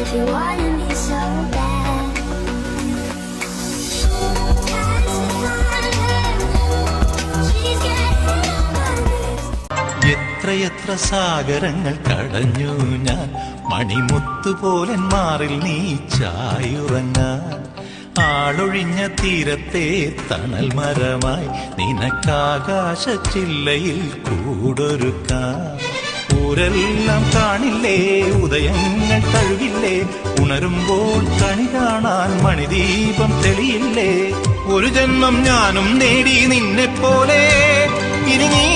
if you wanted me so bad. She's getting on my nerves. എത്രയെത്ര സാഗരങ്ങൾ കടഞ്ഞു ഞാൻ മണിമുത്തുപോലൻ മാറിൽ നീ ചായുറങ്ങാൻ ആളൊഴിഞ്ഞ തീരത്തെ തണൽ മരമായി നിനക്കാകാശച്ചില്ലയിൽ കൂടൊരുക്കാം ഊരെല്ലാം കാണില്ലേ ഉദയങ്ങൾ കഴുകില്ലേ ഉണരുമ്പോൾ കണി കാണാൻ മണിദീപം തെളിയില്ലേ ഒരു ജന്മം ഞാനും നേടി നിന്നെപ്പോലെ ഇനി നീ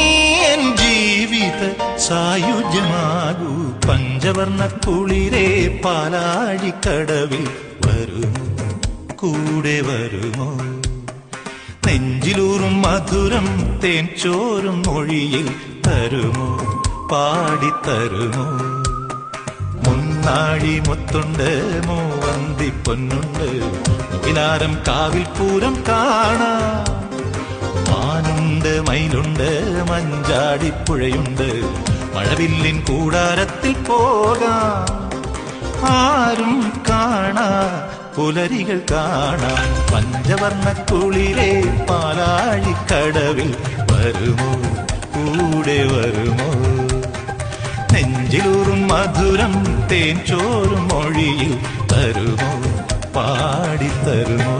എൻ ജീവിത സായുജ്യമാകൂ പഞ്ചവർണ്ണ കുളിരേ പാലാഴിക്കടവിൽ വരുമോ കൂടെ വരുമോ നെഞ്ചിലൂറും മധുരം തേൻ ചോറും മൊഴിയിൽ തരുമോ പാടിത്തരുമോ മുന്നാഴി മുത്തുണ്ട് മൂവന്തി പൊന്നുണ്ട് മുകിലാരം കാവിൽ പൂരം കാണാം മാനുണ്ട് മയിലുണ്ട് മഞ്ചാടിപ്പുഴയുണ്ട് മഴവില്ലിൻ കൂടാരത്തിൽ പോകാം ആരും കാണാ പുലരികൾ കാണാം പഞ്ചവർണ്ണ കുളിരേ പാലാഴിക്കടവിൽ വരുമോ കൂടെ വരുമോ നെഞ്ചിലൂറും മധുരം തേൻ ചോറും മൊഴിയിൽ തരുമോ പാടിത്തരുമോ